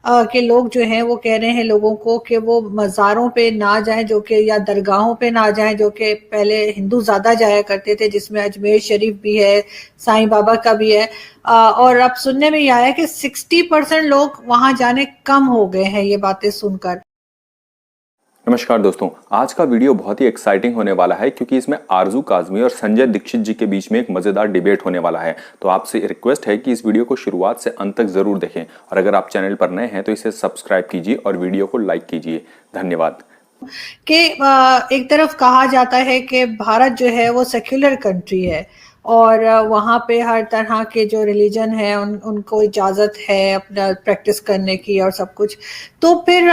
के लोग जो हैं वो कह रहे हैं लोगों को कि वो मज़ारों पे ना जाएं, जो कि या दरगाहों पे ना जाएं, जो कि पहले हिंदू ज़्यादा जाया करते थे, जिसमें अजमेर शरीफ भी है, साईं बाबा का भी है। और अब सुनने में ये आया कि 60% लोग वहां जाने कम हो गए हैं, ये बातें सुनकर। नमस्कार दोस्तों। आज का वीडियो बहुत ही एक्साइटिंग होने वाला है क्योंकि इसमें आरजू काजमी और संजय दीक्षित जी के बीच में एक मजेदार डिबेट होने वाला है। तो आपसे रिक्वेस्ट है कि इस वीडियो को शुरुआत से अंत तक जरूर देखें और अगर आप चैनल पर नए हैं तो इसे सब्सक्राइब कीजिए और वीडियो को लाइक कीजिए। धन्यवाद। कि एक तरफ कहा जाता है कि भारत जो है वो सेक्युलर कंट्री है और वहाँ पे हर तरह के जो रिलीजन है उनको इजाज़त है अपना प्रैक्टिस करने की और सब कुछ। तो फिर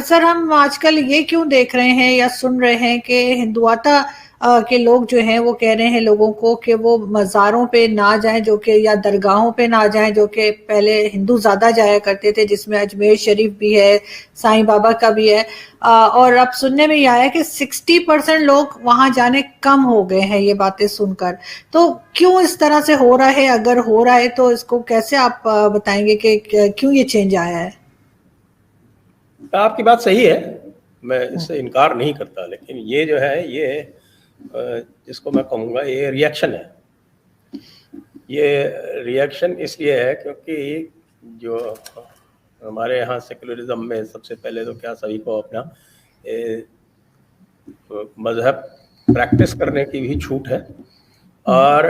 सर हम आजकल ये क्यों देख रहे हैं या सुन रहे हैं कि हिंदुआता के लोग जो हैं वो कह रहे हैं लोगों को कि वो मज़ारों पे ना जाएं, जो कि या दरगाहों पे ना जाएं, जो कि पहले हिंदू ज़्यादा जाया करते थे, जिसमें अजमेर शरीफ भी है, साईं बाबा का भी है। और अब सुनने में ये आया कि 60% लोग वहां जाने कम हो गए हैं, ये बातें सुनकर। तो क्यों इस तरह से हो रहा है? अगर हो रहा है तो इसको कैसे आप बताएंगे कि क्यों ये चेंज आया है? आपकी बात सही है, मैं इससे इनकार नहीं करता, लेकिन ये जो है ये जिसको मैं कहूँगा ये रिएक्शन है। ये रिएक्शन इसलिए है क्योंकि जो हमारे यहाँ सेकुलरिज्म में सबसे पहले तो क्या सभी को अपना मजहब प्रैक्टिस करने की भी छूट है और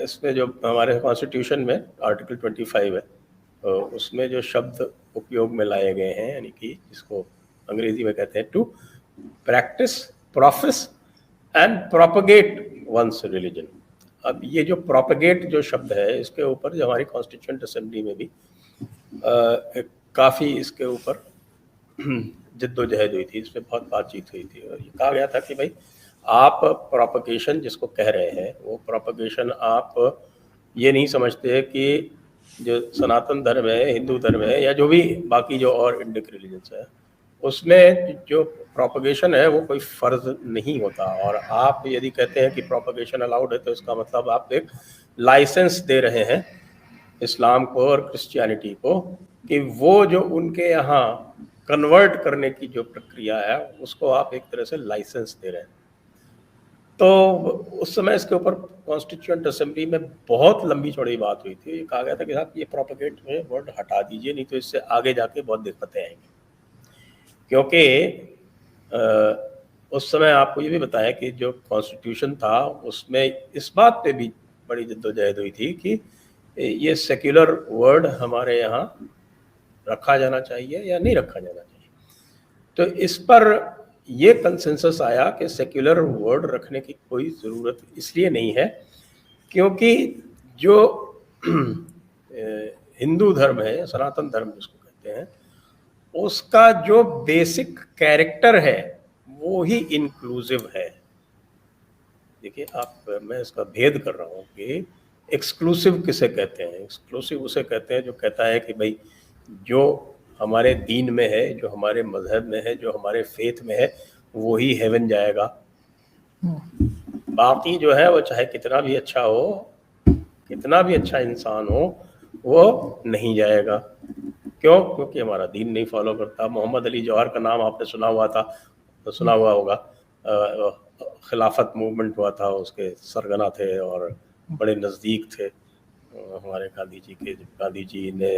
इसमें जो हमारे कॉन्स्टिट्यूशन में आर्टिकल 25 है तो उसमें जो शब्द उपयोग में लाए गए हैं, यानी कि जिसको अंग्रेजी में कहते हैं to practise, profess and propagate one's religion. अब ये जो प्रोपगेट जो शब्द है इसके ऊपर जो हमारी कॉन्स्टिट्यूएंट असेंबली में भी काफ़ी इसके ऊपर जद्दोजहद हुई थी, इस पर बहुत बातचीत हुई थी और ये कहा गया था कि भाई आप प्रोपगेशन जिसको कह रहे हैं वो प्रोपगेशन आप ये नहीं समझते कि जो सनातन धर्म है, हिंदू धर्म है या जो भी बाकी जो और इंडिक रिलीजन्स है उसमें जो प्रोपगेशन है वो कोई फ़र्ज नहीं होता। और आप यदि कहते हैं कि प्रोपगेशन अलाउड है तो इसका मतलब आप एक लाइसेंस दे रहे हैं इस्लाम को और क्रिश्चियनिटी को कि वो जो उनके यहाँ कन्वर्ट करने की जो प्रक्रिया है उसको आप एक तरह से लाइसेंस दे रहे हैं। तो उस समय इसके ऊपर कॉन्स्टिट्यूएंट असेंबली में बहुत लंबी चौड़ी बात हुई थी। कहा गया था कि साहब ये प्रोपेगेट में वर्ड हटा दीजिए, नहीं तो इससे आगे जाके बहुत दिक्कतें आएंगी। क्योंकि उस समय आपको ये भी बताया कि जो कॉन्स्टिट्यूशन था उसमें इस बात पे भी बड़ी जद्दोजहद हुई थी कि ये सेक्युलर वर्ड हमारे यहाँ रखा जाना चाहिए या नहीं रखा जाना चाहिए। तो इस पर ये कंसेंसस आया कि सेक्युलर वर्ड रखने की कोई ज़रूरत इसलिए नहीं है क्योंकि जो हिंदू धर्म है, सनातन धर्म जिसको कहते हैं, उसका जो बेसिक कैरेक्टर है वो ही इंक्लूसिव है। देखिए मैं इसका भेद कर रहा हूँ कि एक्सक्लूसिव किसे कहते हैं। एक्सक्लूसिव उसे कहते हैं जो कहता है कि भाई जो हमारे दीन में है, जो हमारे मजहब में है, जो हमारे फेथ में है वो ही हेवन जाएगा। बाकी जो है वो चाहे कितना भी अच्छा हो, कितना भी अच्छा इंसान हो, वो नहीं जाएगा। क्यों? क्योंकि हमारा दीन नहीं फॉलो करता। मोहम्मद अली जौहर का नाम आपने सुना हुआ था, तो सुना हुआ होगा। खिलाफत मूवमेंट हुआ था, उसके सरगना थे और बड़े नज़दीक थे हमारे गांधी जी के। जब गांधी जी ने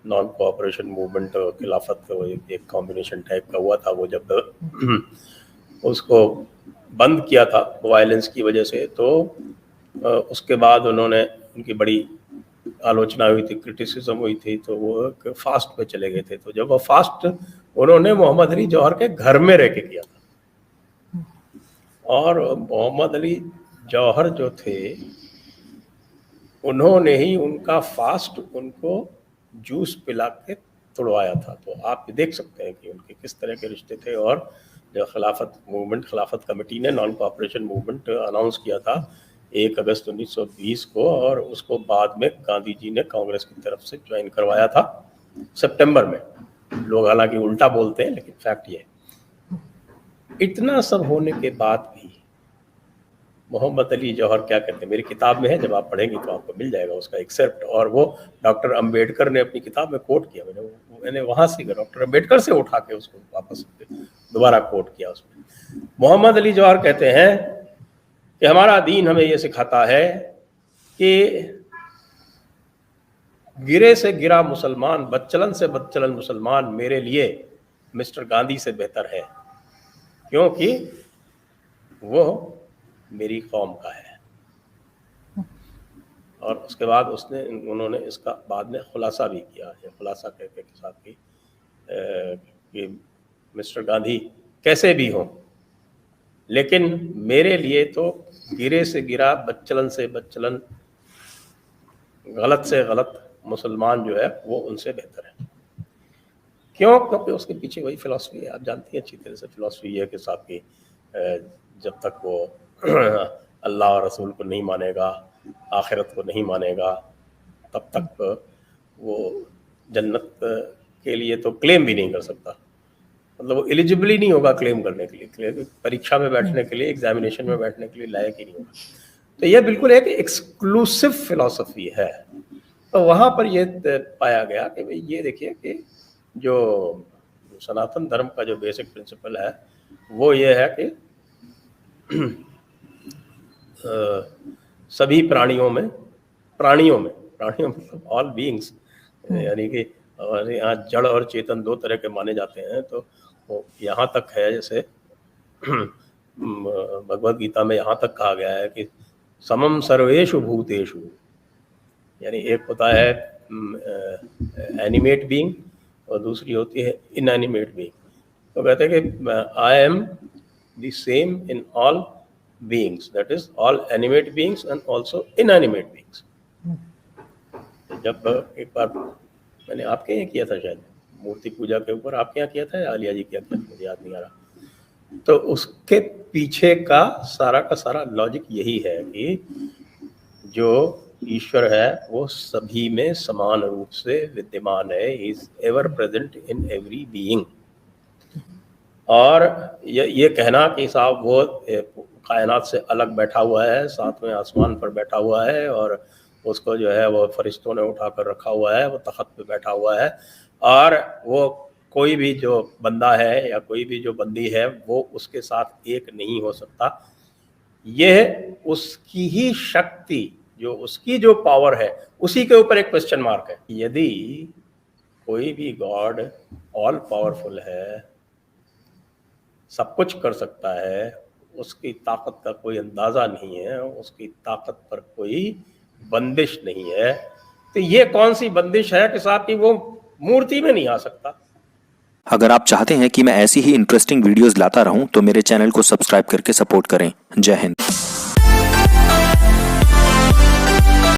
नॉन कोऑपरेशन मूवमेंट खिलाफत एक कॉम्बिनेशन टाइप का हुआ था, वो जब उसको बंद किया था वायलेंस की वजह से, तो उसके बाद उन्होंने उनकी बड़ी आलोचना हुई थी, क्रिटिसिज्म हुई थी, तो वो एक फास्ट पे चले गए थे। तो जब वो फास्ट उन्होंने मोहम्मद अली जौहर के घर में रह के किया था और मोहम्मद अली जौहर जो थे उन्होंने ही उनका फास्ट उनको जूस पिला के तोड़वाया था। तो आप देख सकते हैं कि उनके किस तरह के रिश्ते थे। और जो खिलाफत मूवमेंट, खिलाफत कमेटी ने नॉन कोऑपरेशन मूवमेंट अनाउंस किया था 1 अगस्त 1920 को, और उसको बाद में गांधी जी ने कांग्रेस की तरफ से ज्वाइन करवाया था सितंबर में। लोग हालांकि उल्टा बोलते हैं लेकिन फैक्ट ये है। इतना सब होने के बाद भी मोहम्मद अली जौहर क्या कहते हैं, मेरी किताब में है, जब आप पढ़ेंगे तो आपको मिल जाएगा उसका एक्सेप्ट। और वो डॉक्टर अंबेडकर ने अपनी किताब में कोट किया, मैंने वहाँ से डॉक्टर अंबेडकर से उठा के उसको वापस दोबारा कोट किया उसमें। मोहम्मद अली जौहर कहते हैं कि हमारा दीन हमें ये सिखाता है कि गिरे से गिरा मुसलमान, बदचलन से बदचलन मुसलमान मेरे लिए मिस्टर गांधी से बेहतर है, क्योंकि वो मेरी कौम का है। और उसके बाद उन्होंने इसका बाद में खुलासा भी किया है, खुलासा कहते के साथ कि मिस्टर गांधी कैसे भी हो, लेकिन मेरे लिए तो गिरे से गिरा, बदचलन से बदचलन, गलत से गलत मुसलमान जो है वो उनसे बेहतर है। क्यों? क्योंकि उसके पीछे वही फिलॉसफी है, आप जानती हैं अच्छी तरह से। फिलॉसफी है कि साहब की जब तक वो अल्लाह और रसूल को नहीं मानेगा, आखिरत को नहीं मानेगा, तब तक वो जन्नत के लिए तो क्लेम भी नहीं कर सकता। मतलब वो एलिजिबल ही नहीं होगा क्लेम करने के लिए, परीक्षा में बैठने के लिए, एग्जामिनेशन में बैठने के लिए लायक ही नहीं होगा। तो ये बिल्कुल एक एक्सक्लूसिव फिलॉसफी है। तो वहाँ पर ये पाया गया कि भाई ये देखिए कि जो सनातन धर्म का जो बेसिक प्रिंसिपल है वो ये है कि सभी प्राणियों में मतलब ऑल बीइंग्स, यानी कि और यहाँ जड़ और चेतन दो तरह के माने जाते हैं। तो वो यहाँ तक है, जैसे भगवद गीता में यहाँ तक कहा गया है कि समम सर्वेषु भूतेषु, यानी एक होता है एनिमेट बीइंग और दूसरी होती है इनएनिमेट बीइंग। तो कहते हैं कि I am the same in all beings, that is all animate beings and also inanimate beings. जब एक बार मैंने आपके यहाँ किया था, शायद मूर्ति पूजा के ऊपर आपके यहाँ किया था या आलिया जी किया था, मुझे याद नहीं आ रहा। तो उसके पीछे का सारा लॉजिक यही है कि जो ईश्वर है वो सभी में समान रूप से विद्यमान है, he is ever present in every being. और ये कहना कि साहब वो कायनात से अलग बैठा हुआ है, सातवें आसमान पर बैठा हुआ है और उसको जो है वो फरिश्तों ने उठा कर रखा हुआ है, वो तख्त पे बैठा हुआ है, और वो कोई भी जो बंदा है या कोई भी जो बंदी है वो उसके साथ एक नहीं हो सकता। यह उसकी ही शक्ति, जो उसकी जो पावर है, उसी के ऊपर एक क्वेश्चन मार्क है। यदि कोई भी गॉड ऑल पावरफुल है, सब कुछ कर सकता है, उसकी ताकत का कोई अंदाज़ा नहीं है, उसकी ताकत पर कोई बंदिश नहीं है, तो ये कौन सी बंदिश है कि साहब की वो मूर्ति में नहीं आ सकता। अगर आप चाहते हैं कि मैं ऐसी ही इंटरेस्टिंग वीडियोस लाता रहूं तो मेरे चैनल को सब्सक्राइब करके सपोर्ट करें। जय हिंद।